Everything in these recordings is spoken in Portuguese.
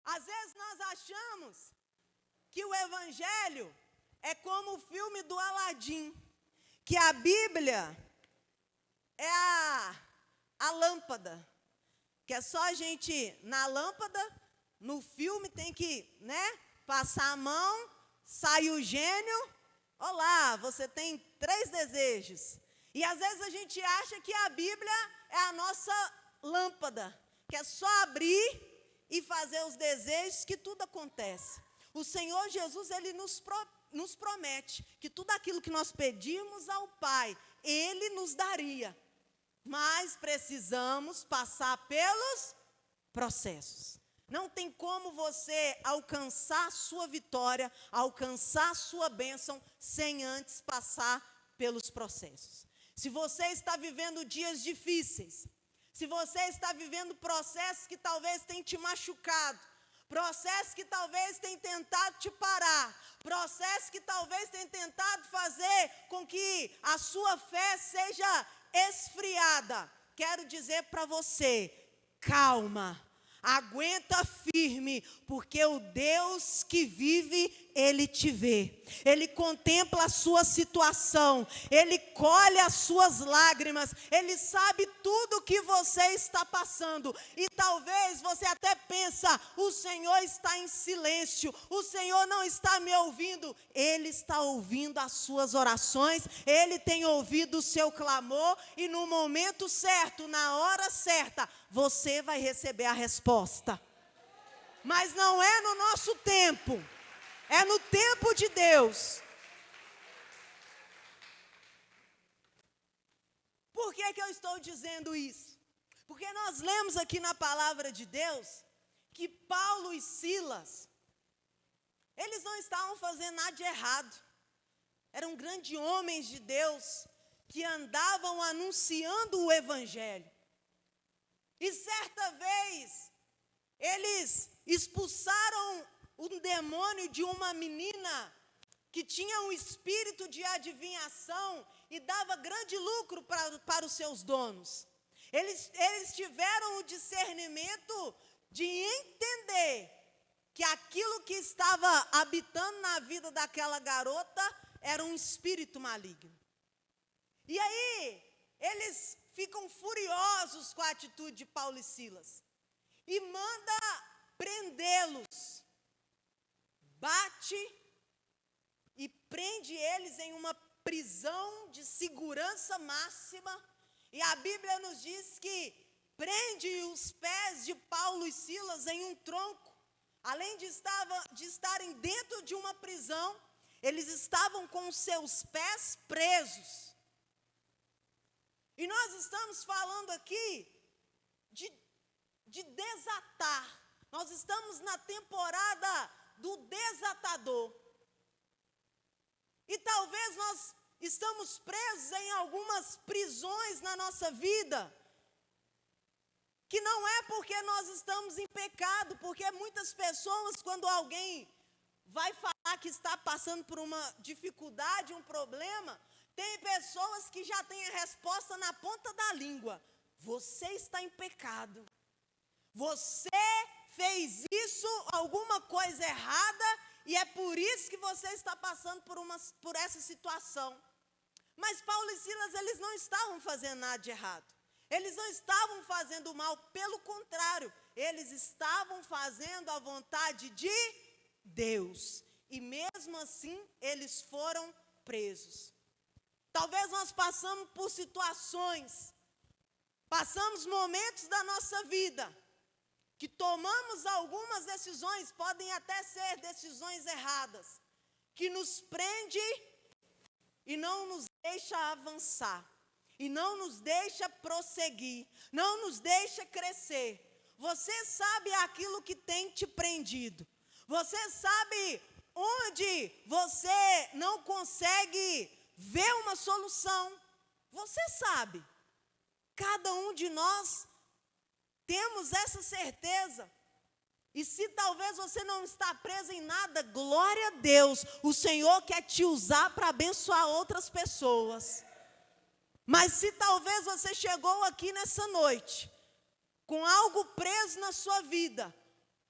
Às vezes nós achamos que o Evangelho é como o filme do Aladim, que a Bíblia é a lâmpada, que é só a gente, na lâmpada, no filme tem que, passar a mão, sai o gênio, olá, você tem 3 desejos. E às vezes a gente acha que a Bíblia é a nossa lâmpada, que é só abrir e fazer os desejos que tudo acontece. O Senhor Jesus, Ele nos promete que tudo aquilo que nós pedimos ao Pai, Ele nos daria. Mas precisamos passar pelos processos. Não tem como você alcançar a sua vitória, alcançar a sua bênção, sem antes passar pelos processos. Se você está vivendo dias difíceis, se você está vivendo processos que talvez tenham te machucado, processos que talvez tenham tentado te parar, processos que talvez tenham tentado fazer com que a sua fé seja esfriada, quero dizer para você, calma, aguenta firme, porque o Deus que vive, Ele te vê. Ele contempla a sua situação, Ele colhe as suas lágrimas, Ele sabe tudo o que você está passando. E talvez você até pensa, o Senhor está em silêncio, o Senhor não está me ouvindo. Ele está ouvindo as suas orações, Ele tem ouvido o seu clamor, e no momento certo, na hora certa, você vai receber a resposta. Mas não é no nosso tempo, é no tempo de Deus. Por que eu estou dizendo isso? Porque nós lemos aqui na palavra de Deus que Paulo e Silas, eles não estavam fazendo nada de errado. Eram grandes homens de Deus que andavam anunciando o Evangelho. E certa vez, eles expulsaram um demônio de uma menina que tinha um espírito de adivinhação e dava grande lucro para os seus donos. Eles tiveram o discernimento de entender que aquilo que estava habitando na vida daquela garota era um espírito maligno. E aí, eles ficam furiosos com a atitude de Paulo e Silas e manda prendê-los. Bate e prende eles em uma prisão de segurança máxima. E a Bíblia nos diz que prende os pés de Paulo e Silas em um tronco. Além de estarem dentro de uma prisão, eles estavam com os seus pés presos. E nós estamos falando aqui de desatar. Nós estamos na temporada do desatador. E talvez nós estamos presos em algumas prisões na nossa vida, que não é porque nós estamos em pecado, porque muitas pessoas, quando alguém vai falar que está passando por uma dificuldade, um problema, tem pessoas que já têm a resposta na ponta da língua. Você está em pecado. Você fez isso, alguma coisa errada, e é por isso que você está passando por essa situação. Mas Paulo e Silas, eles não estavam fazendo nada de errado. Eles não estavam fazendo mal, pelo contrário, eles estavam fazendo a vontade de Deus. E mesmo assim, eles foram presos. Talvez nós passamos por situações, passamos momentos da nossa vida, que tomamos algumas decisões, podem até ser decisões erradas, que nos prende e não nos deixa avançar, e não nos deixa prosseguir, não nos deixa crescer. Você sabe aquilo que tem te prendido, você sabe onde você não consegue ver uma solução, você sabe. Cada um de nós temos essa certeza. E se talvez você não está preso em nada, glória a Deus, o Senhor quer te usar para abençoar outras pessoas. Mas se talvez você chegou aqui nessa noite com algo preso na sua vida,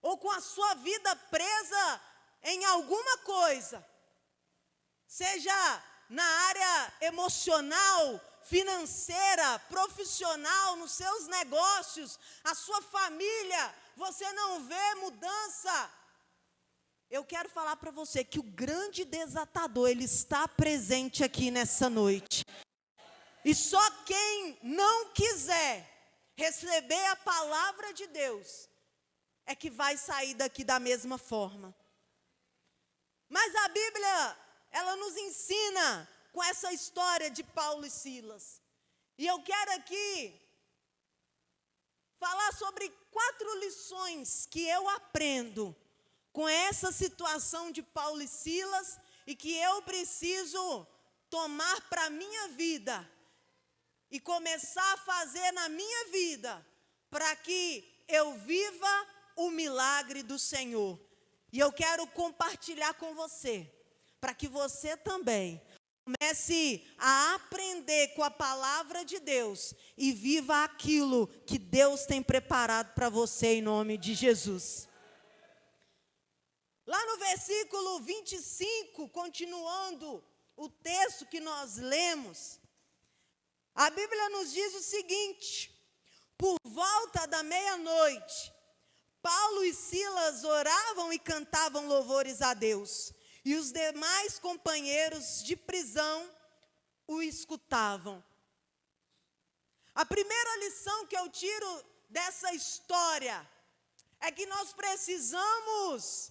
ou com a sua vida presa em alguma coisa, seja na área emocional, financeira, profissional, nos seus negócios, a sua família, você não vê mudança. Eu quero falar para você que o grande desatador, ele está presente aqui nessa noite. E só quem não quiser receber a palavra de Deus é que vai sair daqui da mesma forma. Mas a Bíblia, ela nos ensina com essa história de Paulo e Silas. E eu quero aqui falar sobre 4 lições que eu aprendo com essa situação de Paulo e Silas e que eu preciso tomar para a minha vida e começar a fazer na minha vida para que eu viva o milagre do Senhor. E eu quero compartilhar com você, para que você também comece a aprender com a palavra de Deus e viva aquilo que Deus tem preparado para você em nome de Jesus. Lá no versículo 25, continuando o texto que nós lemos, a Bíblia nos diz o seguinte: por volta da meia-noite, Paulo e Silas oravam e cantavam louvores a Deus, e os demais companheiros de prisão o escutavam. A primeira lição que eu tiro dessa história é que nós precisamos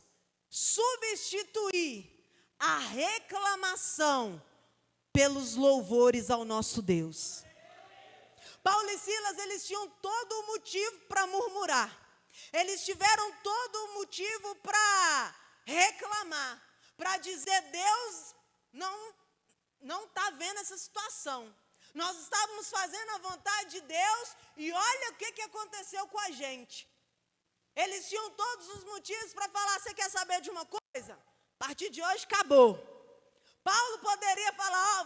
substituir a reclamação pelos louvores ao nosso Deus. Paulo e Silas, eles tinham todo o motivo para murmurar. Eles tiveram todo o motivo para reclamar, para dizer: Deus não está vendo essa situação. Nós estávamos fazendo a vontade de Deus e olha o que aconteceu com a gente. Eles tinham todos os motivos para falar: você quer saber de uma coisa? A partir de hoje acabou. Paulo poderia falar: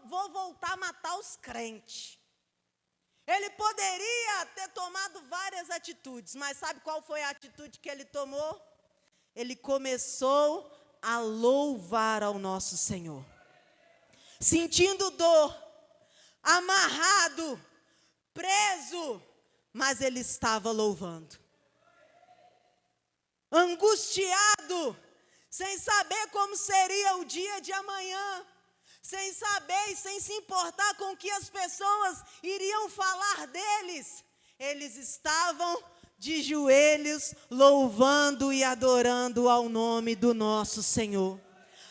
vou voltar a matar os crentes. Ele poderia ter tomado várias atitudes, mas sabe qual foi a atitude que ele tomou? Ele começou a louvar ao nosso Senhor. Sentindo dor, amarrado, preso, mas ele estava louvando. Angustiado, sem saber como seria o dia de amanhã, sem saber e sem se importar com o que as pessoas iriam falar deles, eles estavam de joelhos louvando e adorando ao nome do nosso Senhor.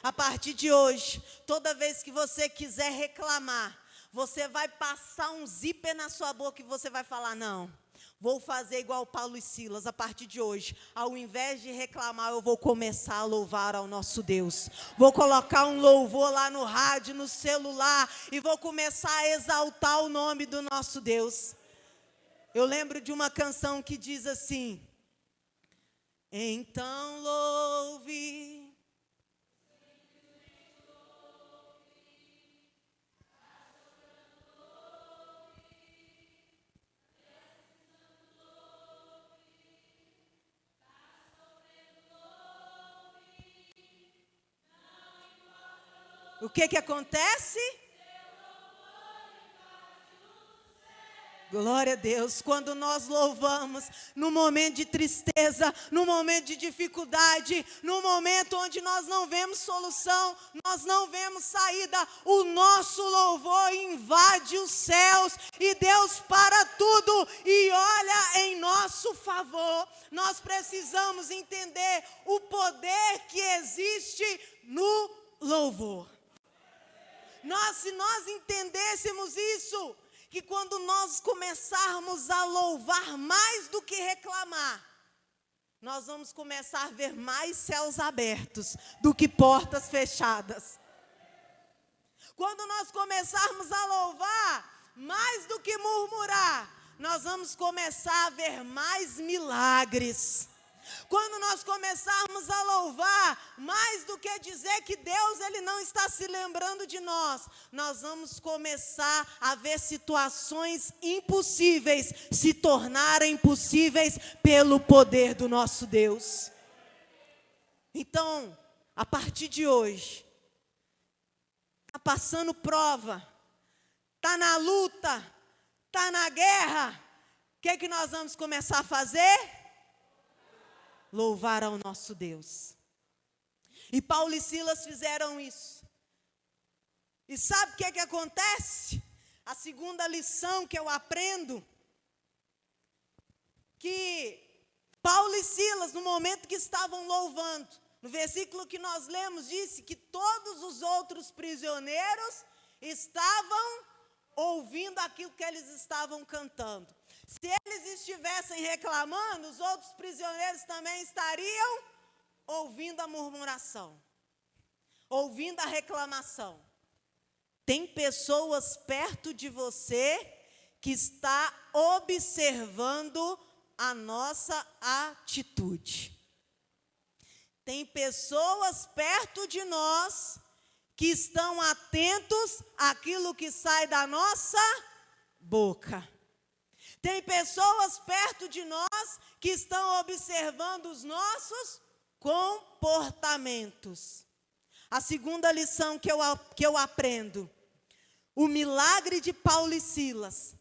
A partir de hoje, toda vez que você quiser reclamar, você vai passar um zíper na sua boca e você vai falar: não, vou fazer igual Paulo e Silas. A partir de hoje, ao invés de reclamar, eu vou começar a louvar ao nosso Deus. Vou colocar um louvor lá no rádio, no celular, e vou começar a exaltar o nome do nosso Deus. Eu lembro de uma canção que diz assim: então louve. O que acontece? Glória a Deus, quando nós louvamos, no momento de tristeza, no momento de dificuldade, no momento onde nós não vemos solução, nós não vemos saída, o nosso louvor invade os céus e Deus para tudo e olha em nosso favor. Nós precisamos entender o poder que existe no louvor. Se nós entendêssemos isso, que quando nós começarmos a louvar mais do que reclamar, nós vamos começar a ver mais céus abertos do que portas fechadas. Quando nós começarmos a louvar mais do que murmurar, nós vamos começar a ver mais milagres. Quando nós começarmos a louvar, mais do que dizer que Deus ele não está se lembrando de nós, nós vamos começar a ver situações impossíveis se tornarem possíveis pelo poder do nosso Deus. Então, a partir de hoje, está passando prova, está na luta, está na guerra, o que nós vamos começar a fazer? Louvar ao nosso Deus. E Paulo e Silas fizeram isso. E sabe o que acontece? A segunda lição que eu aprendo, que Paulo e Silas, no momento que estavam louvando, no versículo que nós lemos, disse que todos os outros prisioneiros estavam ouvindo aquilo que eles estavam cantando. Se eles estivessem reclamando, os outros prisioneiros também estariam ouvindo a murmuração, ouvindo a reclamação. Tem pessoas perto de você que está observando a nossa atitude. Tem pessoas perto de nós que estão atentos àquilo que sai da nossa boca. Tem pessoas perto de nós que estão observando os nossos comportamentos. A segunda lição que eu aprendo: o milagre de Paulo e Silas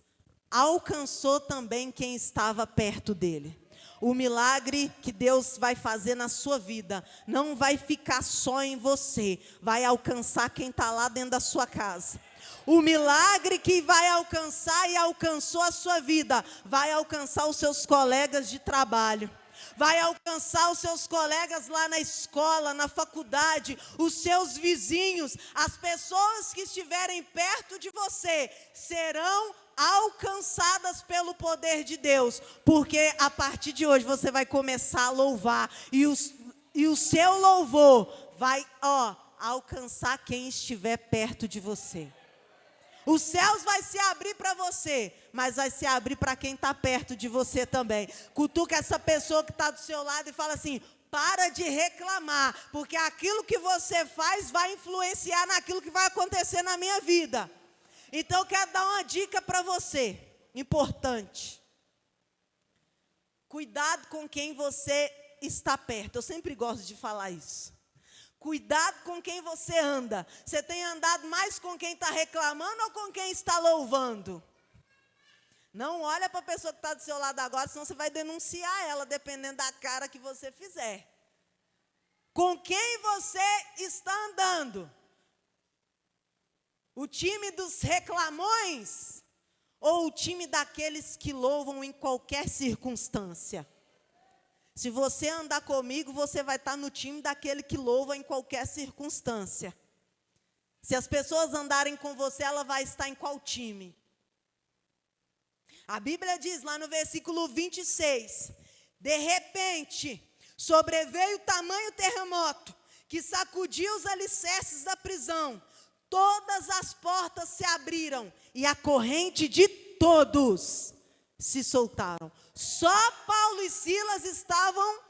alcançou também quem estava perto dele. O milagre que Deus vai fazer na sua vida não vai ficar só em você, vai alcançar quem está lá dentro da sua casa. O milagre que vai alcançar e alcançou a sua vida, vai alcançar os seus colegas de trabalho, vai alcançar os seus colegas lá na escola, na faculdade, os seus vizinhos, as pessoas que estiverem perto de você serão alcançadas pelo poder de Deus, porque a partir de hoje você vai começar a louvar e o seu louvor vai alcançar quem estiver perto de você. Os céus vai se abrir para você, mas vai se abrir para quem está perto de você também. Cutuca essa pessoa que está do seu lado e fala assim: para de reclamar, porque aquilo que você faz vai influenciar naquilo que vai acontecer na minha vida. Então eu quero dar uma dica para você, importante. Cuidado com quem você está perto. Eu sempre gosto de falar isso. Cuidado com quem você anda. Você tem andado mais com quem está reclamando ou com quem está louvando? Não olha para a pessoa que está do seu lado agora, senão você vai denunciar ela, dependendo da cara que você fizer. Com quem você está andando? O time dos reclamões ou o time daqueles que louvam em qualquer circunstância? Se você andar comigo, você vai estar no time daquele que louva em qualquer circunstância. Se as pessoas andarem com você, ela vai estar em qual time? A Bíblia diz lá no versículo 26, de repente, sobreveio tamanho terremoto, que sacudiu os alicerces da prisão. Todas as portas se abriram e a corrente de todos se soltaram. Só Paulo e Silas estavam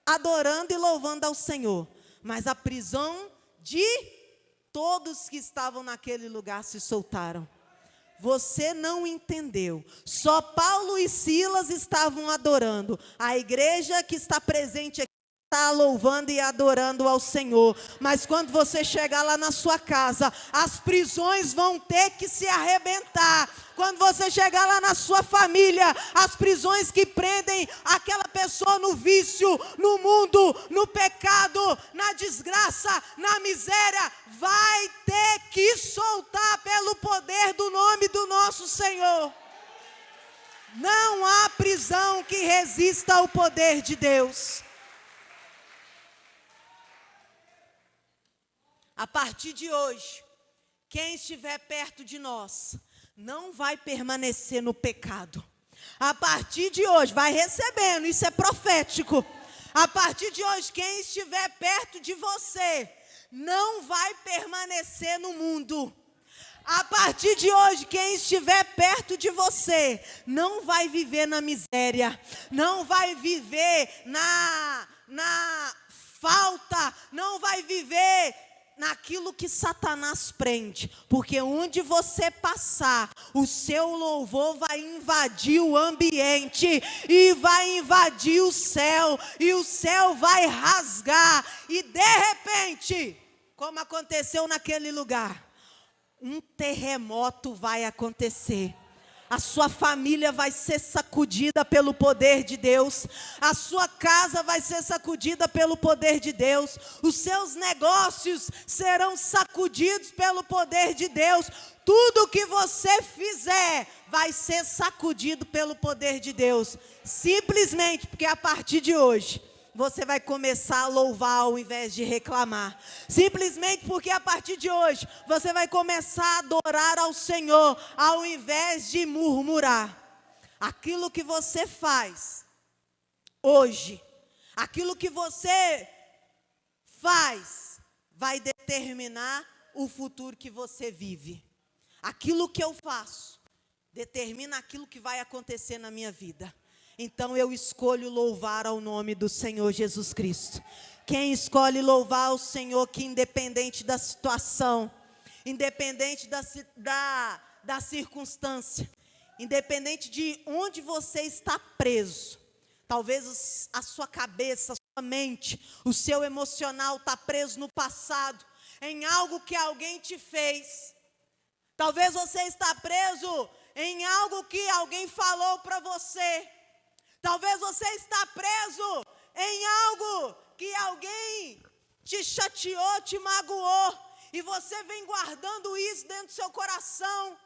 adorando e louvando ao Senhor, mas a prisão de todos que estavam naquele lugar se soltaram. Você não entendeu. Só Paulo e Silas estavam adorando. A igreja que está presente aqui está louvando e adorando ao Senhor, mas quando você chegar lá na sua casa, as prisões vão ter que se arrebentar. Quando você chegar lá na sua família, as prisões que prendem aquela pessoa no vício, no mundo, no pecado, na desgraça, na miséria, vai ter que soltar pelo poder do nome do nosso Senhor. Não há prisão que resista ao poder de Deus. A partir de hoje, quem estiver perto de nós não vai permanecer no pecado. A partir de hoje, vai recebendo, isso é profético. A partir de hoje, quem estiver perto de você não vai permanecer no mundo. A partir de hoje, quem estiver perto de você não vai viver na miséria, não vai viver na falta, não vai viver naquilo que Satanás prende, porque onde você passar, o seu louvor vai invadir o ambiente e vai invadir o céu, e o céu vai rasgar, e de repente, como aconteceu naquele lugar, um terremoto vai acontecer. A sua família vai ser sacudida pelo poder de Deus. A sua casa vai ser sacudida pelo poder de Deus. Os seus negócios serão sacudidos pelo poder de Deus. Tudo que você fizer vai ser sacudido pelo poder de Deus. Simplesmente porque a partir de hoje você vai começar a louvar ao invés de reclamar. Simplesmente porque a partir de hoje você vai começar a adorar ao Senhor ao invés de murmurar. Aquilo que você faz hoje, aquilo que você faz, vai determinar o futuro que você vive. Aquilo que eu faço determina aquilo que vai acontecer na minha vida. Então eu escolho louvar ao nome do Senhor Jesus Cristo. Quem escolhe louvar ao Senhor, que independente da situação, independente da circunstância, independente de onde você está preso, talvez a sua cabeça, a sua mente, o seu emocional está preso no passado, em algo que alguém te fez. Talvez você está preso em algo que alguém falou para você. Talvez você está preso em algo que alguém te chateou, te magoou, e você vem guardando isso dentro do seu coração,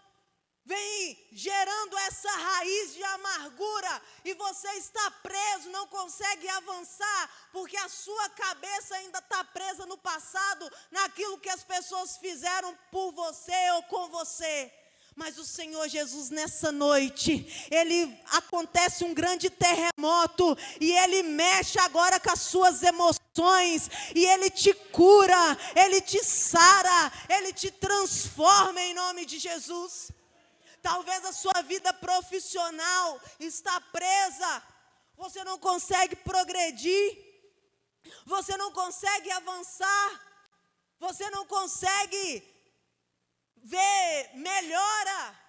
vem gerando essa raiz de amargura, e você está preso, não consegue avançar, porque a sua cabeça ainda está presa no passado, naquilo que as pessoas fizeram por você ou com você. Mas o Senhor Jesus, nessa noite, acontece um grande terremoto, e Ele mexe agora com as suas emoções, e Ele te cura, Ele te sara, Ele te transforma em nome de Jesus. Talvez a sua vida profissional está presa, você não consegue progredir, você não consegue avançar, você não consegue ver melhora.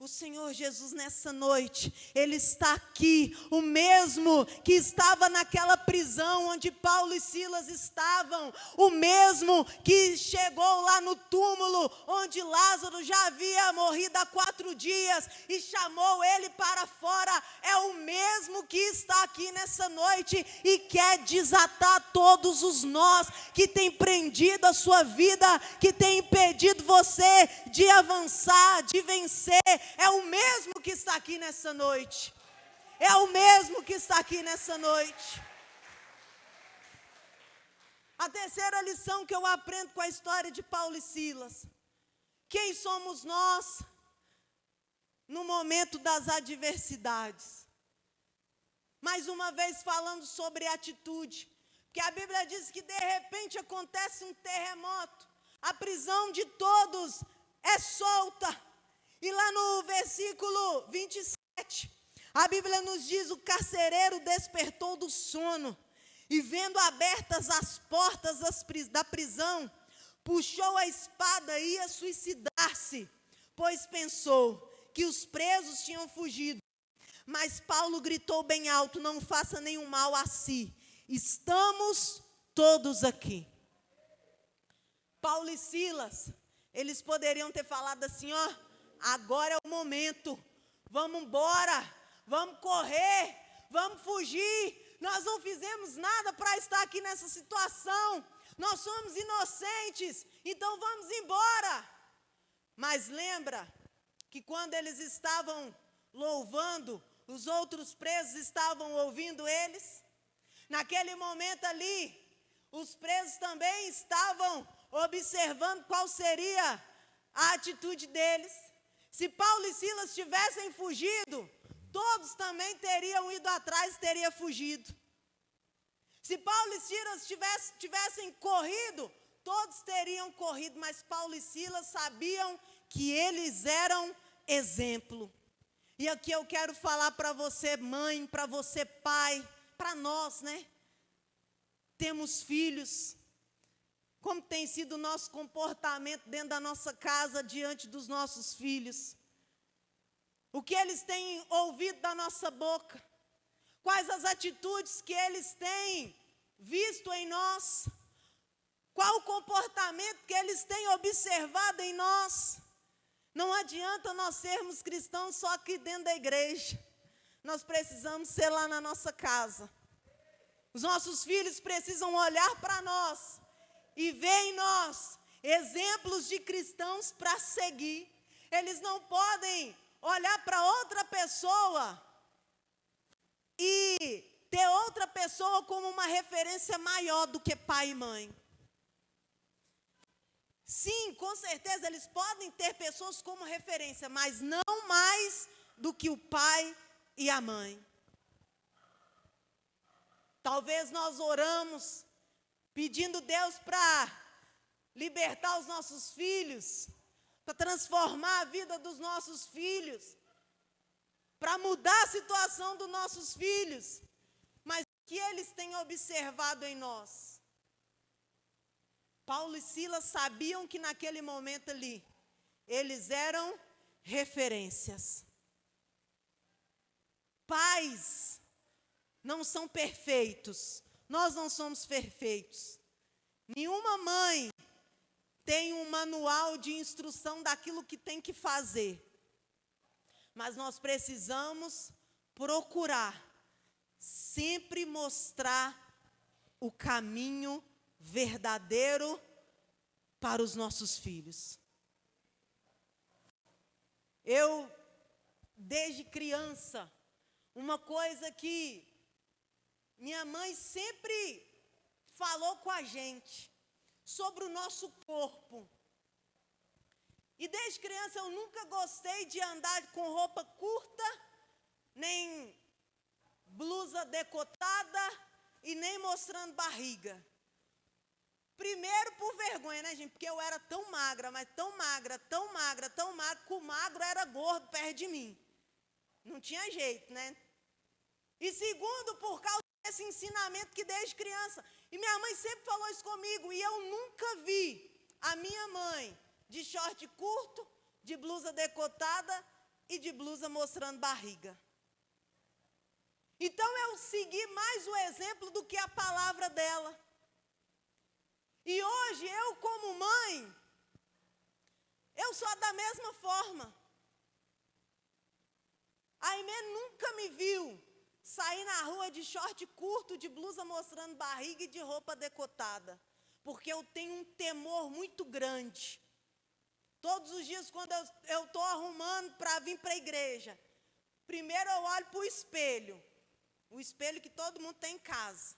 O Senhor Jesus nessa noite, Ele está aqui, o mesmo que estava naquela prisão onde Paulo e Silas estavam, o mesmo que chegou lá no túmulo onde Lázaro já havia morrido há 4 dias e chamou ele para fora, é o mesmo que está aqui nessa noite e quer desatar todos os nós que tem prendido a sua vida, que tem impedido você de avançar, de vencer. É o mesmo que está aqui nessa noite. É o mesmo que está aqui nessa noite. A terceira lição que eu aprendo com a história de Paulo e Silas. Quem somos nós no momento das adversidades? Mais uma vez falando sobre atitude. Porque a Bíblia diz que de repente acontece um terremoto. A prisão de todos é solta. E lá no versículo 27, a Bíblia nos diz: o carcereiro despertou do sono, e vendo abertas as portas da prisão, puxou a espada e ia suicidar-se, pois pensou que os presos tinham fugido. Mas Paulo gritou bem alto: não faça nenhum mal a si, estamos todos aqui. Paulo e Silas, eles poderiam ter falado assim: ó, agora é o momento, vamos embora, vamos correr, vamos fugir, nós não fizemos nada para estar aqui nessa situação, nós somos inocentes, então vamos embora. Mas lembra que quando eles estavam louvando, os outros presos estavam ouvindo eles? Naquele momento ali, os presos também estavam observando qual seria a atitude deles. Se Paulo e Silas tivessem fugido, todos também teriam ido atrás e teriam fugido. Se Paulo e Silas tivessem corrido, todos teriam corrido, mas Paulo e Silas sabiam que eles eram exemplo. E aqui eu quero falar para você, mãe, para você, pai, para nós, né? Temos filhos. Como tem sido o nosso comportamento dentro da nossa casa, diante dos nossos filhos? O que eles têm ouvido da nossa boca? Quais as atitudes que eles têm visto em nós? Qual o comportamento que eles têm observado em nós? Não adianta nós sermos cristãos só aqui dentro da igreja. Nós precisamos ser lá na nossa casa. Os nossos filhos precisam olhar para nós e ver em nós exemplos de cristãos para seguir. Eles não podem olhar para outra pessoa e ter outra pessoa como uma referência maior do que pai e mãe. Sim, com certeza eles podem ter pessoas como referência, mas não mais do que o pai e a mãe. Talvez nós oramos pedindo Deus para libertar os nossos filhos, para transformar a vida dos nossos filhos, para mudar a situação dos nossos filhos. Mas o que eles têm observado em nós? Paulo e Silas sabiam que naquele momento ali, eles eram referências. Pais não são perfeitos, nós não somos perfeitos. Nenhuma mãe tem um manual de instrução daquilo que tem que fazer. Mas nós precisamos procurar sempre mostrar o caminho verdadeiro para os nossos filhos. Eu, desde criança, uma coisa que minha mãe sempre falou com a gente, sobre o nosso corpo. E desde criança eu nunca gostei de andar com roupa curta, nem blusa decotada e nem mostrando barriga. Primeiro por vergonha, né, gente? Porque eu era tão magra, mas tão magra, que o magro era gordo perto de mim. Não tinha jeito, né? E segundo, por causa desse ensinamento que desde criança. E minha mãe sempre falou isso comigo, e eu nunca vi a minha mãe de short curto, de blusa decotada e de blusa mostrando barriga. Então eu segui mais o exemplo do que a palavra dela. E hoje eu, como mãe, eu sou da mesma forma. A Aimee nunca me viu sair na rua de short curto, de blusa mostrando barriga e de roupa decotada. Porque eu tenho um temor muito grande. Todos os dias, quando eu estou arrumando para vir para a igreja, primeiro eu olho para o espelho que todo mundo tem em casa.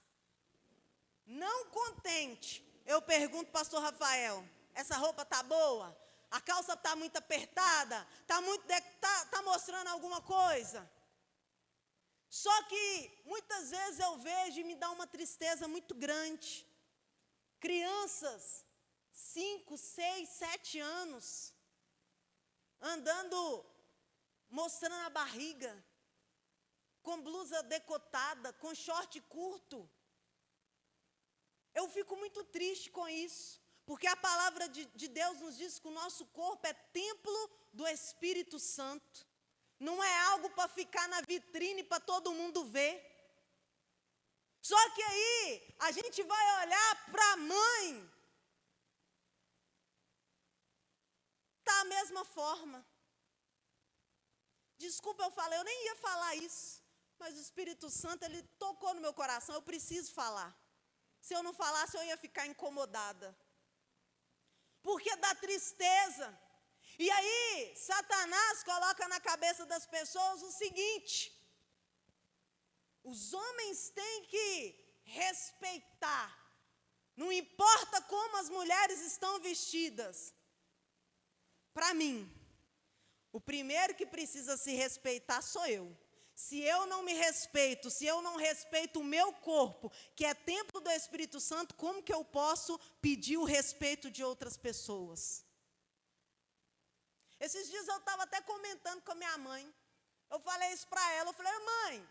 Não contente, eu pergunto ao pastor Rafael, essa roupa está boa? A calça está muito apertada? Está mostrando alguma coisa? Só que muitas vezes eu vejo e me dá uma tristeza muito grande. Crianças, 5, 6, 7 anos, andando, mostrando a barriga, com blusa decotada, com short curto. Eu fico muito triste com isso, porque a palavra de Deus nos diz que o nosso corpo é templo do Espírito Santo. Não é algo para ficar na vitrine para todo mundo ver. Só que aí a gente vai olhar para a mãe, está a mesma forma. Desculpa, eu nem ia falar isso, mas o Espírito Santo, ele tocou no meu coração, eu preciso falar. Se eu não falasse, eu ia ficar incomodada. Porque dá tristeza. E aí, Satanás coloca na cabeça das pessoas o seguinte: os homens têm que respeitar, não importa como as mulheres estão vestidas. Para mim, o primeiro que precisa se respeitar sou eu. Se eu não me respeito, se eu não respeito o meu corpo, que é templo do Espírito Santo, como que eu posso pedir o respeito de outras pessoas? Esses dias eu estava até comentando com a minha mãe. Eu falei isso para ela, eu falei, mãe,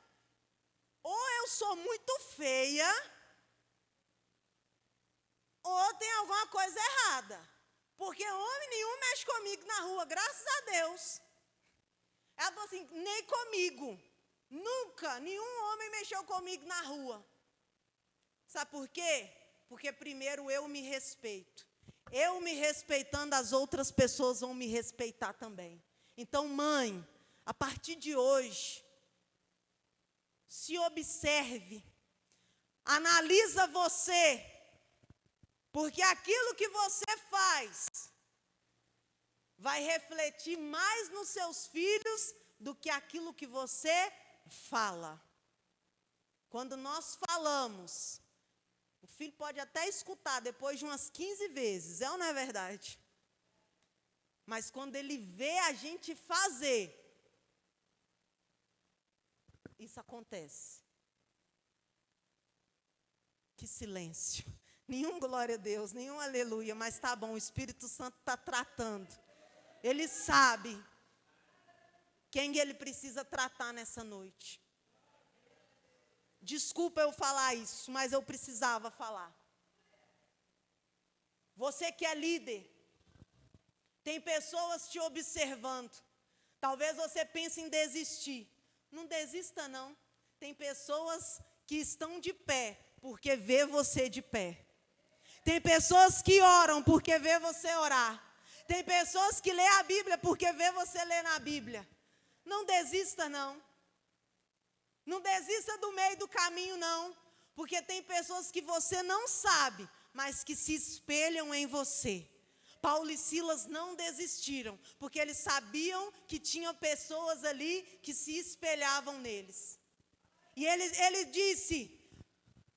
ou eu sou muito feia, ou tem alguma coisa errada. Porque homem nenhum mexe comigo na rua, graças a Deus. Ela falou assim, nem comigo. Nunca, nenhum homem mexeu comigo na rua. Sabe por quê? Porque primeiro eu me respeito. Eu me respeitando, as outras pessoas vão me respeitar também. Então, mãe, a partir de hoje, se observe, analisa você, porque aquilo que você faz vai refletir mais nos seus filhos do que aquilo que você fala. Quando nós falamos, o filho pode até escutar depois de umas 15 vezes, é ou não é verdade? Mas quando ele vê a gente fazer, isso acontece. Que silêncio. Nenhum glória a Deus, nenhum aleluia, mas tá bom, o Espírito Santo está tratando. Ele sabe quem ele precisa tratar nessa noite. Desculpa eu falar isso, mas eu precisava falar. Você que é líder, tem pessoas te observando. Talvez você pense em desistir. Não desista não. Tem pessoas que estão de pé, porque vê você de pé. Tem pessoas que oram porque vê você orar. Tem pessoas que lê a Bíblia porque vê você ler na Bíblia. Não desista não. Não desista do meio do caminho não. Porque tem pessoas que você não sabe, mas que se espelham em você. Paulo e Silas não desistiram, porque eles sabiam que tinham pessoas ali que se espelhavam neles. E ele disse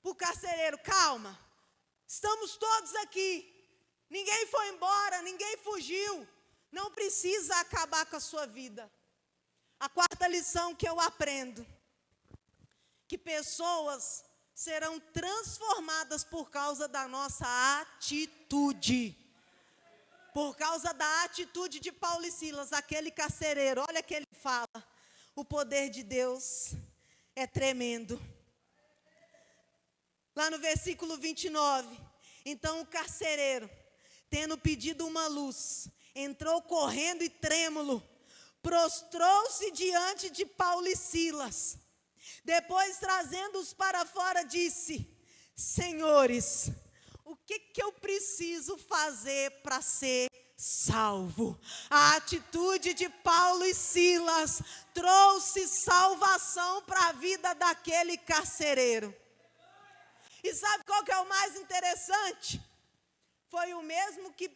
para o carcereiro, calma, estamos todos aqui, ninguém foi embora, ninguém fugiu, não precisa acabar com a sua vida. A quarta lição que eu aprendo, que pessoas serão transformadas por causa da nossa atitude. Por causa da atitude de Paulo e Silas, aquele carcereiro, olha que ele fala, o poder de Deus é tremendo. Lá no versículo 29, então o carcereiro, tendo pedido uma luz, entrou correndo e trêmulo, prostrou-se diante de Paulo e Silas. Depois, trazendo-os para fora, disse, senhores, o que eu preciso fazer para ser salvo? A atitude de Paulo e Silas trouxe salvação para a vida daquele carcereiro. E sabe qual que é o mais interessante? Foi o mesmo que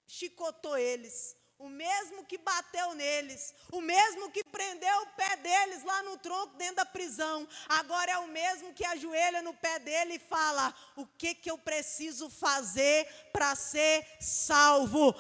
chicotou eles, o mesmo que bateu neles, o mesmo que prendeu o pé deles lá no tronco dentro da prisão. Agora é o mesmo que ajoelha no pé dele e fala, o que eu preciso fazer para ser salvo?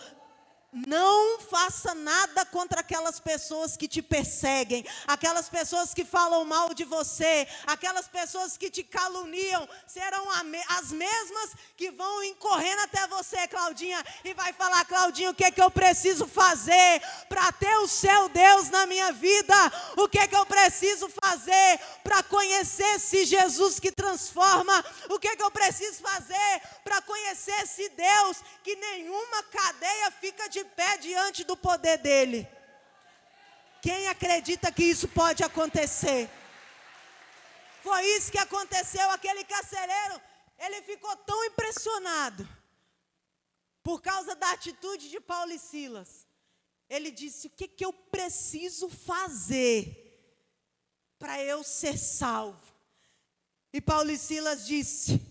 Não faça nada contra aquelas pessoas que te perseguem, aquelas pessoas que falam mal de você, aquelas pessoas que te caluniam, serão as mesmas que vão correndo até você, Claudinha, e vai falar, Claudinha, o que eu preciso fazer para ter o seu Deus na minha vida? O que eu preciso fazer para conhecer esse Jesus que transforma? O que eu preciso fazer para conhecer esse Deus que nenhuma cadeia fica de pé diante do poder dele? Quem acredita que isso pode acontecer? Foi isso que aconteceu. Aquele carcereiro, ele ficou tão impressionado por causa da atitude de Paulo e Silas. Ele disse, o que eu preciso fazer para eu ser salvo? E Paulo e Silas disse,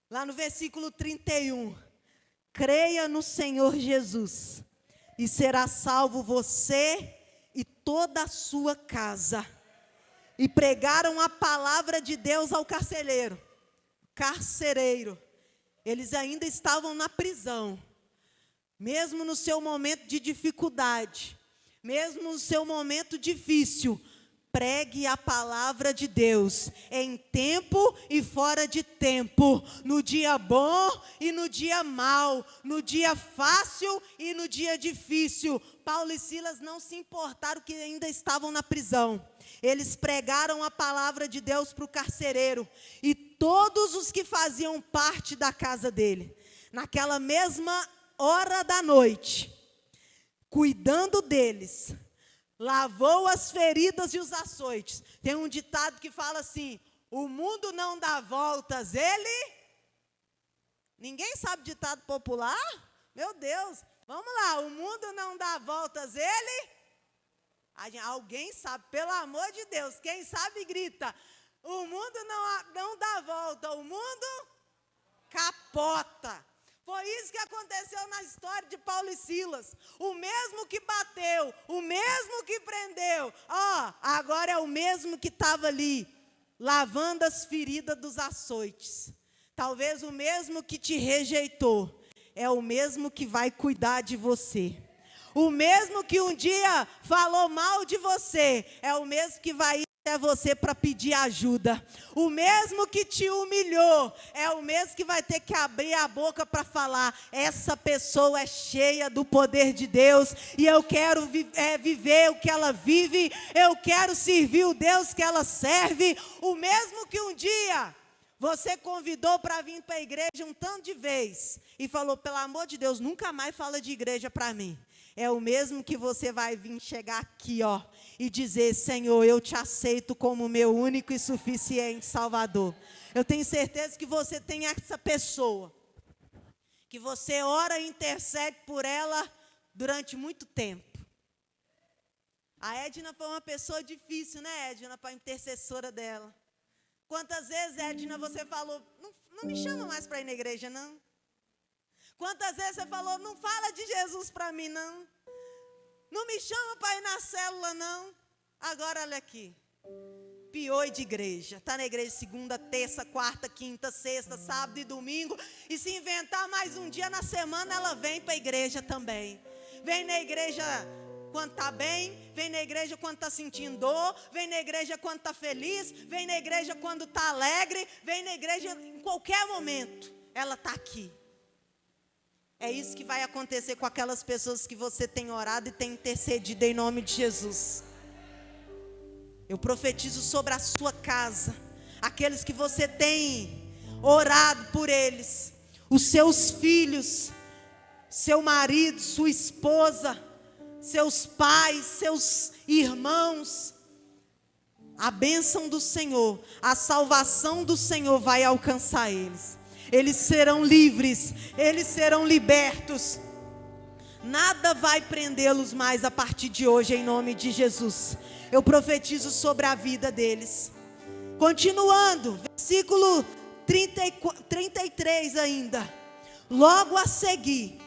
lá no versículo 31, creia no Senhor Jesus, e será salvo você e toda a sua casa. E pregaram a palavra de Deus ao carcereiro. Eles ainda estavam na prisão. Mesmo no seu momento de dificuldade, mesmo no seu momento difícil, pregue a palavra de Deus em tempo e fora de tempo, no dia bom e no dia mau, no dia fácil e no dia difícil. Paulo e Silas não se importaram que ainda estavam na prisão. Eles pregaram a palavra de Deus para o carcereiro e todos os que faziam parte da casa dele. Naquela mesma hora da noite, cuidando deles, lavou as feridas e os açoites. Tem um ditado que fala assim: o mundo não dá voltas, ele... Ninguém sabe ditado popular? Meu Deus, vamos lá, o mundo não dá voltas, ele... Alguém sabe, pelo amor de Deus, quem sabe grita: o mundo não dá volta, o mundo capota. Foi isso que aconteceu na história de Paulo e Silas. O mesmo que bateu, o mesmo que prendeu, agora é o mesmo que estava ali, lavando as feridas dos açoites. Talvez o mesmo que te rejeitou, é o mesmo que vai cuidar de você. O mesmo que um dia falou mal de você, é o mesmo que vai ir até você para pedir ajuda. O mesmo que te humilhou, é o mesmo que vai ter que abrir a boca para falar: essa pessoa é cheia do poder de Deus, e eu quero viver o que ela vive, eu quero servir o Deus que ela serve. O mesmo que um dia você convidou para vir para a igreja um tanto de vez, e falou: pelo amor de Deus, nunca mais fala de igreja para mim. É o mesmo que você vai vir chegar aqui, e dizer: Senhor, eu te aceito como meu único e suficiente Salvador. Eu tenho certeza que você tem essa pessoa, que você ora e intercede por ela durante muito tempo. A Edna foi uma pessoa difícil, né, Edna, para a intercessora dela. Quantas vezes, Edna, você falou: não me chama mais para ir na igreja, não? Quantas vezes você falou: não fala de Jesus para mim, não? Não me chama para ir na célula, não? Agora, olha aqui. Pioi de igreja. Está na igreja segunda, terça, quarta, quinta, sexta, sábado e domingo. E se inventar mais um dia na semana, ela vem para a igreja também. Vem na igreja quando está bem, vem na igreja quando está sentindo dor, vem na igreja quando está feliz, vem na igreja quando está alegre, vem na igreja em qualquer momento. Ela está aqui. É isso que vai acontecer com aquelas pessoas que você tem orado e tem intercedido em nome de Jesus. Eu profetizo sobre a sua casa, aqueles que você tem orado por eles, os seus filhos, seu marido, sua esposa, seus pais, seus irmãos. A bênção do Senhor, a salvação do Senhor vai alcançar eles. Eles serão livres, eles serão libertos. Nada vai prendê-los mais a partir de hoje, em nome de Jesus. Eu profetizo sobre a vida deles. Continuando, versículo 33 ainda. Logo a seguir,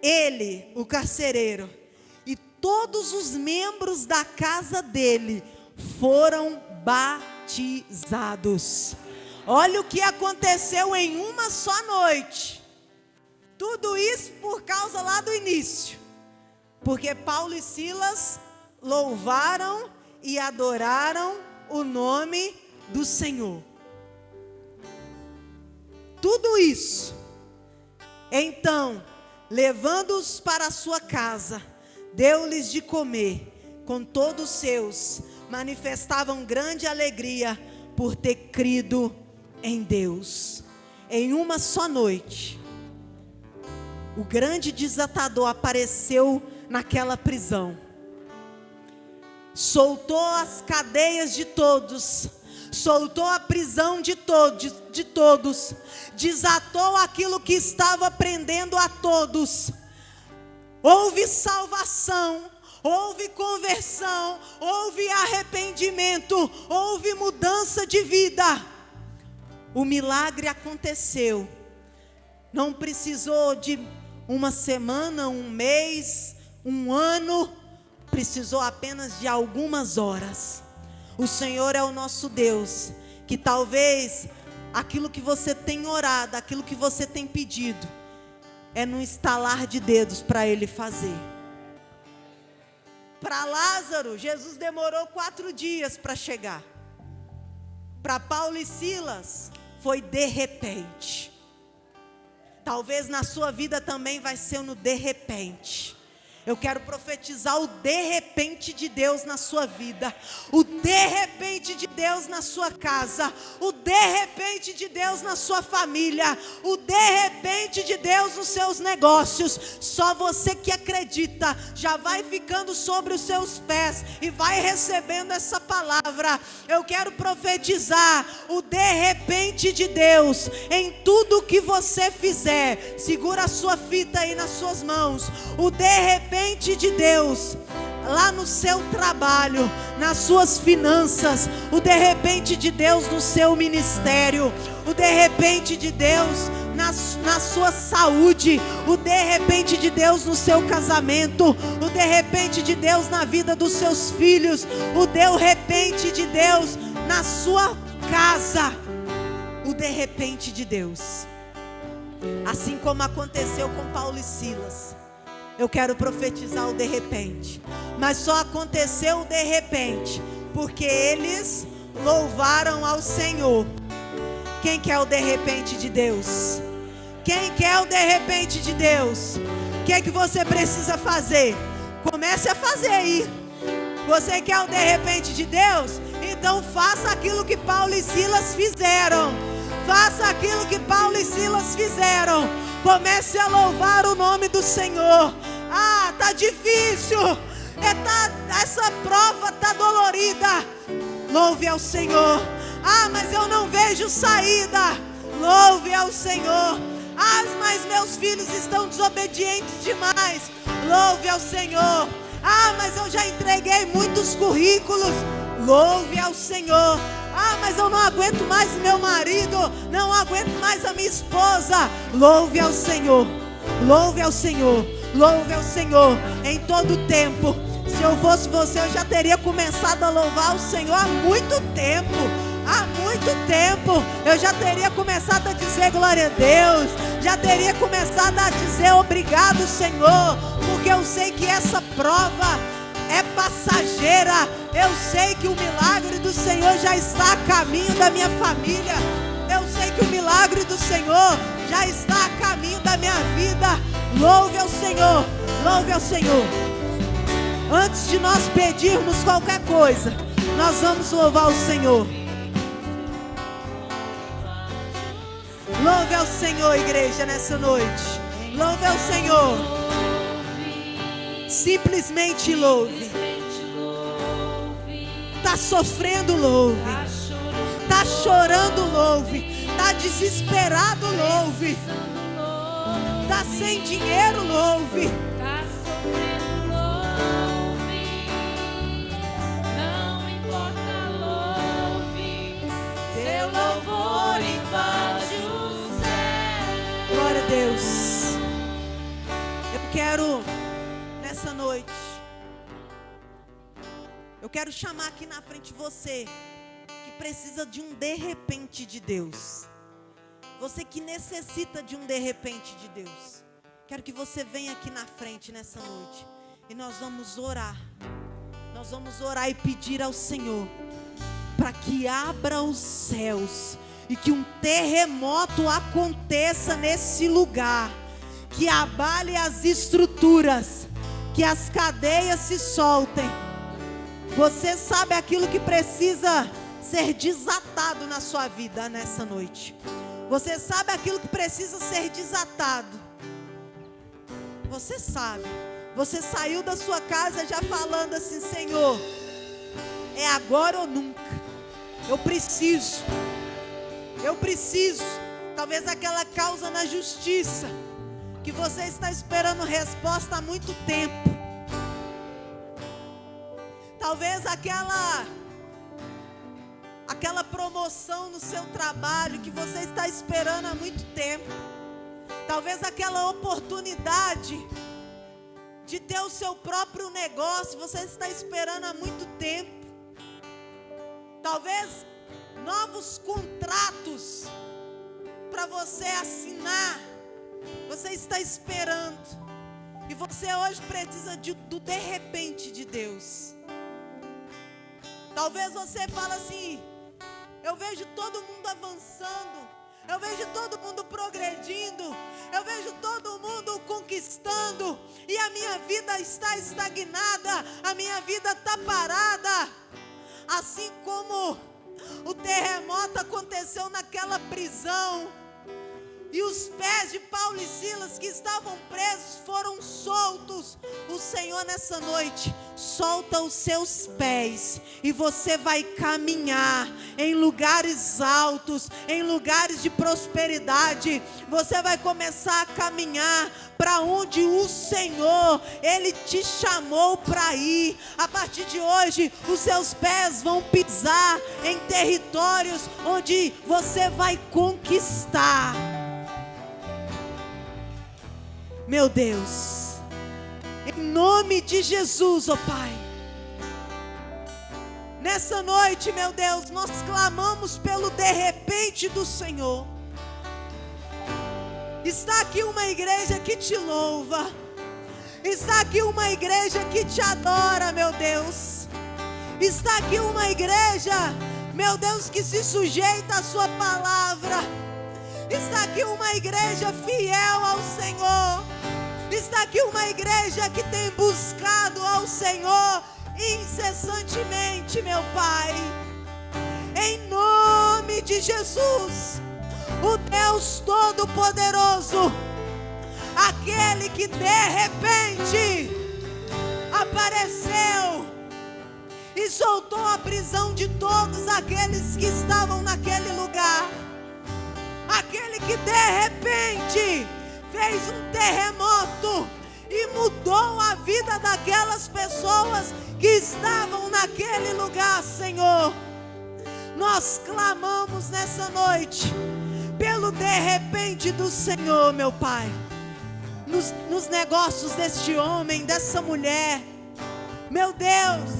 ele, o carcereiro, e todos os membros da casa dele foram batizados. Olha o que aconteceu em uma só noite. Tudo isso por causa lá do início. Porque Paulo e Silas louvaram e adoraram o nome do Senhor. Tudo isso. Então, levando-os para a sua casa, deu-lhes de comer. Com todos os seus, manifestavam grande alegria por ter crido em Deus. Em uma só noite, o grande desatador apareceu naquela prisão, soltou as cadeias de todos, soltou a prisão de todos, desatou aquilo que estava prendendo a todos. Houve salvação, houve conversão, houve arrependimento, houve mudança de vida. O milagre aconteceu. Não precisou de uma semana, um mês, um ano. Precisou apenas de algumas horas. O Senhor é o nosso Deus, que talvez aquilo que você tem orado, aquilo que você tem pedido, é no estalar de dedos para Ele fazer. Para Lázaro, Jesus demorou 4 dias para chegar. Para Paulo e Silas, foi de repente. Talvez na sua vida também vai ser no de repente. Eu quero profetizar o de repente de Deus na sua vida, o de repente de Deus na sua casa, o de repente de Deus na sua família, o de repente de Deus nos seus negócios. Só você que acredita já vai ficando sobre os seus pés e vai recebendo essa palavra. Eu quero profetizar o de repente de Deus em tudo que você fizer. Segura a sua fita aí nas suas mãos. O de repente de Deus lá no seu trabalho, nas suas finanças, o de repente de Deus no seu ministério, o de repente de Deus na sua saúde, o de repente de Deus no seu casamento, o de repente de Deus na vida dos seus filhos, o de repente de Deus na sua casa, o de repente de Deus. Assim como aconteceu com Paulo e Silas, eu quero profetizar o de repente. Mas só aconteceu o de repente porque eles louvaram ao Senhor. Quem quer o de repente de Deus? Quem quer o de repente de Deus? O que é que você precisa fazer? Comece a fazer aí. Você quer o de repente de Deus? Então faça aquilo que Paulo e Silas fizeram. Faça aquilo que Paulo e Silas fizeram. Comece a louvar o nome do Senhor. Ah, tá difícil. Essa prova tá dolorida. Louve ao Senhor. Ah, mas eu não vejo saída. Louve ao Senhor. Ah, mas meus filhos estão desobedientes demais. Louve ao Senhor. Ah, mas eu já entreguei muitos currículos. Louve ao Senhor. Ah, mas eu não aguento mais meu marido, não aguento mais a minha esposa. Louve ao Senhor, louve ao Senhor, louve ao Senhor em todo tempo. Se eu fosse você, eu já teria começado a louvar o Senhor há muito tempo. Há muito tempo eu já teria começado a dizer glória a Deus, já teria começado a dizer obrigado, Senhor, porque eu sei que essa prova é passageira. Eu sei que o milagre do Senhor já está a caminho da minha família. Eu sei que o milagre do Senhor já está a caminho da minha vida. Louve ao Senhor, louve ao Senhor. Antes de nós pedirmos qualquer coisa, nós vamos louvar o Senhor. Louve ao Senhor, igreja, nessa noite. Louve ao Senhor. Simplesmente louve. Está sofrendo, louve. Está chorando, louve. Está desesperado, louve. Está sem dinheiro, louve. Está sofrendo, louve. Não importa, louve. Seu louvor invade o céu. Glória a Deus. Eu quero, nessa noite, eu quero chamar aqui na frente você que precisa de um de repente de Deus. Você que necessita de um de repente de Deus. Quero que você venha aqui na frente nessa noite. E nós vamos orar. Nós vamos orar e pedir ao Senhor para que abra os céus e que um terremoto aconteça nesse lugar, que abale as estruturas, que as cadeias se soltem. Você sabe aquilo que precisa ser desatado na sua vida nessa noite. Você sabe aquilo que precisa ser desatado. Você sabe. Você saiu da sua casa já falando assim: Senhor, é agora ou nunca. Eu preciso. Talvez aquela causa na justiça que você está esperando resposta há muito tempo. Talvez aquela promoção no seu trabalho que você está esperando há muito tempo. Talvez aquela oportunidade de ter o seu próprio negócio você está esperando há muito tempo. Talvez novos contratos para você assinar você está esperando. E você hoje precisa do de repente de Deus. Talvez você fale assim: eu vejo todo mundo avançando, eu vejo todo mundo progredindo, eu vejo todo mundo conquistando, e a minha vida está estagnada, a minha vida está parada. Assim como o terremoto aconteceu naquela prisão, e os pés de Paulo e Silas que estavam presos foram soltos. O Senhor nessa noite solta os seus pés, e você vai caminhar em lugares altos, em lugares de prosperidade. Você vai começar a caminhar para onde o Senhor, Ele te chamou para ir. A partir de hoje, os seus pés vão pisar em territórios onde você vai conquistar. Meu Deus, em nome de Jesus, ó Pai, nessa noite, meu Deus, nós clamamos pelo de repente do Senhor. Está aqui uma igreja que te louva, está aqui uma igreja que te adora, meu Deus. Está aqui uma igreja, meu Deus, que se sujeita à sua palavra. Está aqui uma igreja fiel ao Senhor. Está aqui uma igreja que tem buscado ao Senhor incessantemente, meu Pai. Em nome de Jesus, o Deus Todo-Poderoso, aquele que de repente apareceu e soltou a prisão de todos aqueles que estavam naquele lugar. Aquele que de repente fez um terremoto e mudou a vida daquelas pessoas que estavam naquele lugar, Senhor. Nós clamamos nessa noite pelo de repente do Senhor, meu Pai, nos negócios deste homem, dessa mulher. Meu Deus,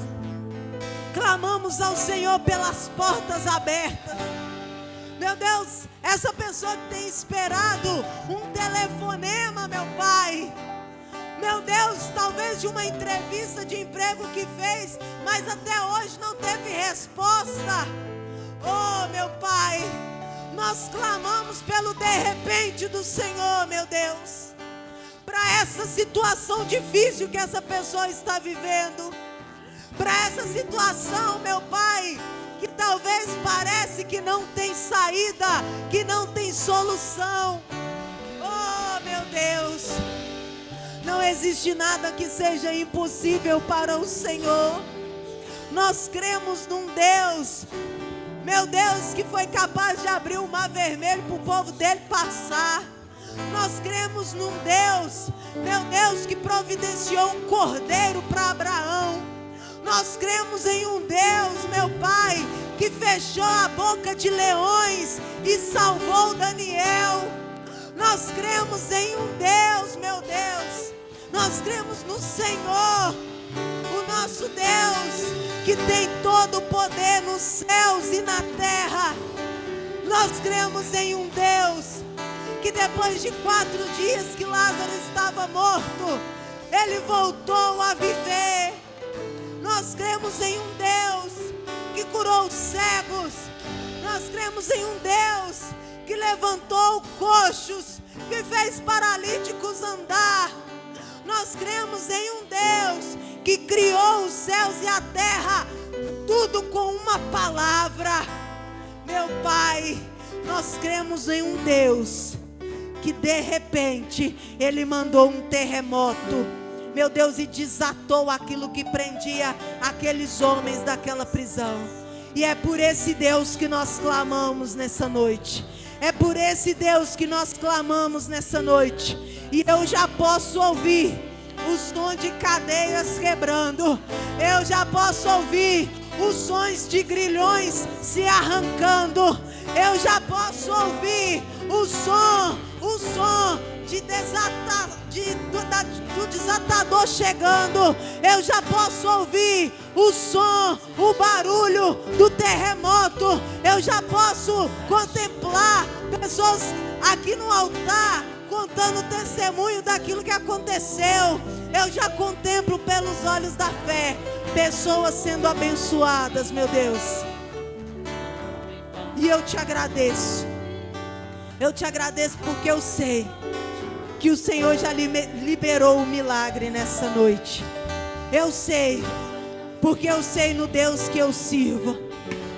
clamamos ao Senhor pelas portas abertas. Meu Deus, essa pessoa que tem esperado um telefonema, meu Pai. Meu Deus, talvez de uma entrevista de emprego que fez, mas até hoje não teve resposta. Oh, meu Pai, nós clamamos pelo de repente do Senhor, meu Deus, para essa situação difícil que essa pessoa está vivendo, para essa situação, meu Pai, que talvez parece que não tem saída, que não tem solução. Oh, meu Deus, não existe nada que seja impossível para o Senhor. Nós cremos num Deus, meu Deus, que foi capaz de abrir o mar vermelho para o povo dele passar. Nós cremos num Deus, meu Deus, que providenciou um cordeiro para Abraão. Nós cremos em um Deus, meu Pai, que fechou a boca de leões e salvou Daniel. Nós cremos em um Deus, meu Deus. Nós cremos no Senhor, o nosso Deus, que tem todo o poder nos céus e na terra. Nós cremos em um Deus que depois de 4 dias que Lázaro estava morto, ele voltou a viver. Nós cremos em um Deus que curou os cegos. Nós cremos em um Deus que levantou coxos, que fez paralíticos andar. Nós cremos em um Deus que criou os céus e a terra, tudo com uma palavra. Meu Pai, nós cremos em um Deus que de repente Ele mandou um terremoto, meu Deus, e desatou aquilo que prendia aqueles homens daquela prisão. E é por esse Deus que nós clamamos nessa noite. É por esse Deus que nós clamamos nessa noite. E eu já posso ouvir os sons de cadeias quebrando. Eu já posso ouvir os sons de grilhões se arrancando. Eu já posso ouvir o som do desatador chegando. Eu já posso ouvir o som, o barulho do terremoto. Eu já posso contemplar pessoas aqui no altar contando o testemunho daquilo que aconteceu. Eu já contemplo pelos olhos da fé pessoas sendo abençoadas, meu Deus. E eu te agradeço. Eu te agradeço porque eu sei que o Senhor já liberou o milagre nessa noite. Eu sei, porque eu sei no Deus que eu sirvo.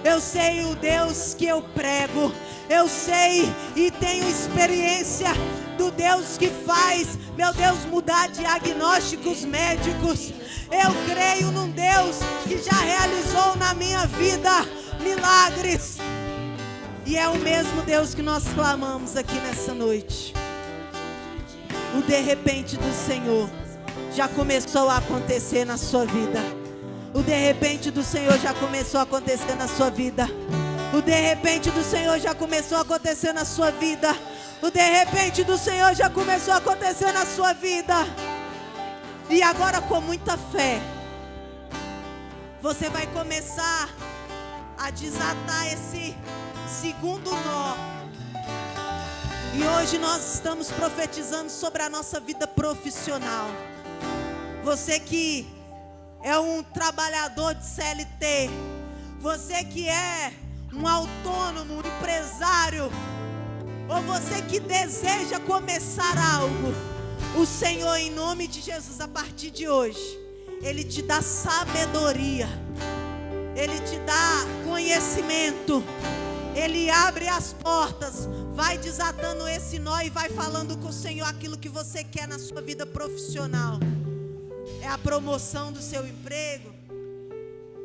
Eu sei o Deus que eu prego. Eu sei e tenho experiência do Deus que faz, meu Deus, mudar diagnósticos médicos. Eu creio num Deus que já realizou na minha vida milagres. E é o mesmo Deus que nós clamamos aqui nessa noite. O de repente do Senhor já começou a acontecer na sua vida. O de repente do Senhor já começou a acontecer na sua vida. O de repente do Senhor já começou a acontecer na sua vida. O de repente do Senhor já começou a acontecer na sua vida. E agora, com muita fé, você vai começar a desatar esse segundo nó. E hoje nós estamos profetizando sobre a nossa vida profissional. Você que é um trabalhador de CLT, você que é um autônomo, um empresário, ou você que deseja começar algo, o Senhor, em nome de Jesus, a partir de hoje, Ele te dá sabedoria, Ele te dá conhecimento, Ele abre as portas, vai desatando esse nó e vai falando com o Senhor aquilo que você quer na sua vida profissional. É a promoção do seu emprego,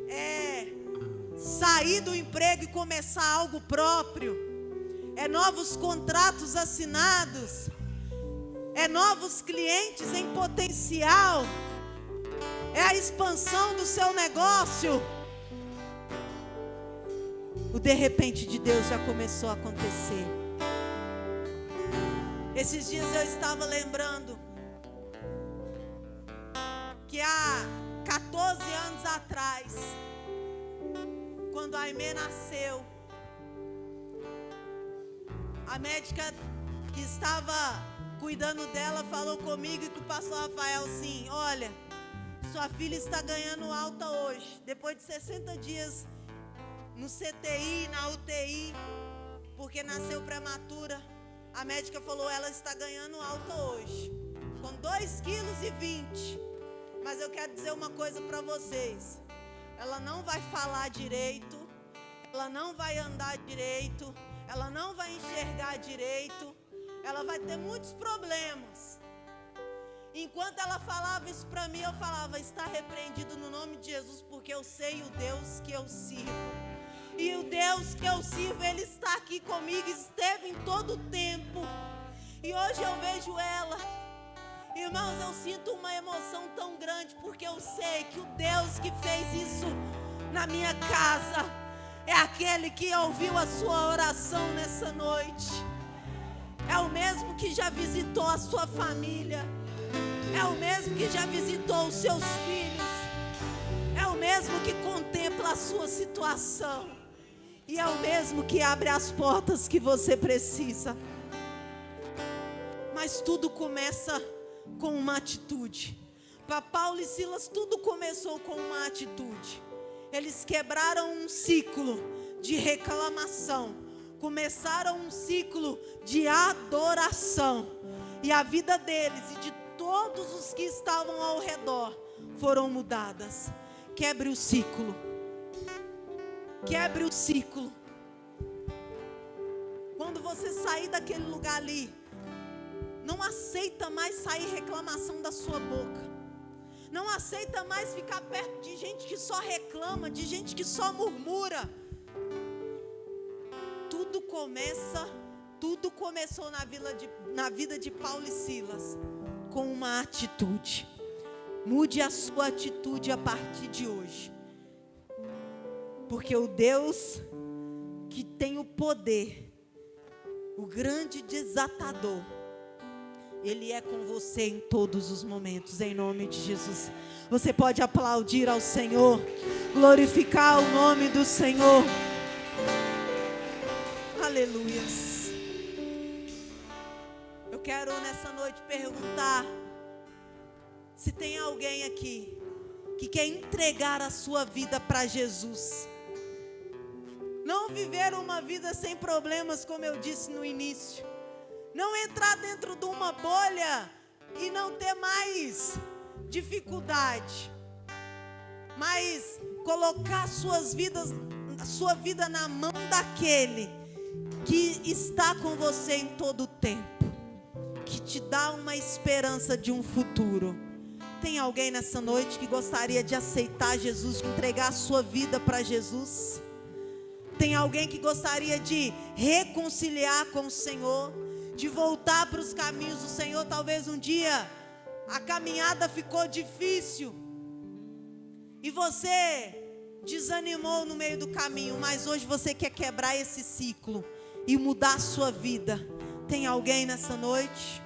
é sair do emprego e começar algo próprio, é novos contratos assinados, é novos clientes em potencial, é a expansão do seu negócio. O de repente de Deus já começou a acontecer. Esses dias eu estava lembrando que há 14 anos atrás, quando a Aimee nasceu, a médica que estava cuidando dela falou comigo e com o pastor Rafael assim: olha, sua filha está ganhando alta hoje, depois de 60 dias no CTI, na UTI, porque nasceu prematura. A médica falou: ela está ganhando alta hoje, com 2,20 kg. Mas eu quero dizer uma coisa para vocês: ela não vai falar direito, ela não vai andar direito, ela não vai enxergar direito, ela vai ter muitos problemas. Enquanto ela falava isso para mim, eu falava: está repreendido no nome de Jesus, porque eu sei o Deus que eu sirvo. E o Deus que eu sirvo, Ele está aqui comigo, esteve em todo o tempo. E hoje eu vejo ela. Irmãos, eu sinto uma emoção tão grande, porque eu sei que o Deus que fez isso na minha casa é aquele que ouviu a sua oração nessa noite. É o mesmo que já visitou a sua família. É o mesmo que já visitou os seus filhos. É o mesmo que contempla a sua situação. E é o mesmo que abre as portas que você precisa. Mas tudo começa com uma atitude. Para Paulo e Silas, tudo começou com uma atitude. Eles quebraram um ciclo de reclamação, começaram um ciclo de adoração, e a vida deles e de todos os que estavam ao redor foram mudadas. Quebre o ciclo. Quebre o ciclo. Quando você sair daquele lugar ali, não aceita mais sair reclamação da sua boca. Não aceita mais ficar perto de gente que só reclama, de gente que só murmura. Tudo começou na vida de Paulo e Silas com uma atitude. Mude a sua atitude a partir de hoje. Porque o Deus que tem o poder, o grande desatador, Ele é com você em todos os momentos, em nome de Jesus. Você pode aplaudir ao Senhor, glorificar o nome do Senhor. Aleluias. Eu quero nessa noite perguntar se tem alguém aqui que quer entregar a sua vida para Jesus. Não viver uma vida sem problemas, como eu disse no início. Não entrar dentro de uma bolha e não ter mais dificuldade. Mas colocar a sua vida na mão daquele que está com você em todo o tempo, que te dá uma esperança de um futuro. Tem alguém nessa noite que gostaria de aceitar Jesus, de entregar a sua vida para Jesus? Tem alguém que gostaria de reconciliar com o Senhor, de voltar para os caminhos do Senhor? Talvez um dia a caminhada ficou difícil e você desanimou no meio do caminho, mas hoje você quer quebrar esse ciclo e mudar a sua vida. Tem alguém nessa noite?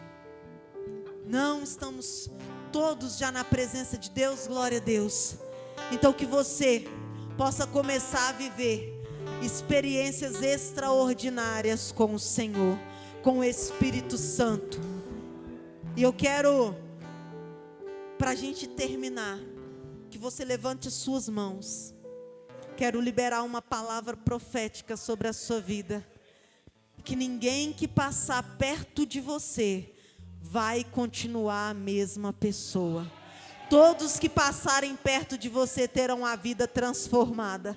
Não, estamos todos já na presença de Deus, glória a Deus. Então que você possa começar a viver experiências extraordinárias com o Senhor, com o Espírito Santo. E eu quero, para a gente terminar, que você levante as suas mãos. Quero liberar uma palavra profética sobre a sua vida. Que ninguém que passar perto de você vai continuar a mesma pessoa. Todos que passarem perto de você terão a vida transformada.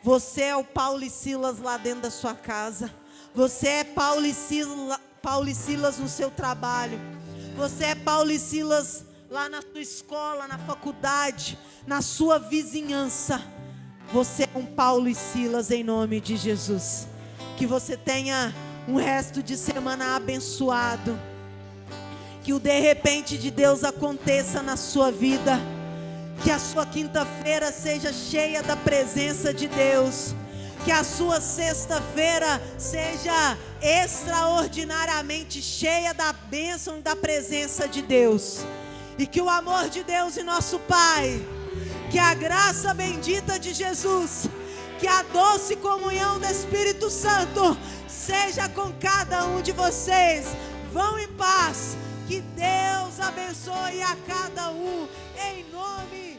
Você é o Paulo e Silas lá dentro da sua casa. Você é Paulo e Silas no seu trabalho. Você é Paulo e Silas lá na sua escola, na faculdade, na sua vizinhança. Você é um Paulo e Silas em nome de Jesus. Que você tenha um resto de semana abençoado. Que o de repente de Deus aconteça na sua vida. Que a sua quinta-feira seja cheia da presença de Deus. Que a sua sexta-feira seja extraordinariamente cheia da bênção e da presença de Deus. E que o amor de Deus e nosso Pai, que a graça bendita de Jesus, que a doce comunhão do Espírito Santo seja com cada um de vocês. Vão em paz. Que Deus abençoe a cada um, em nome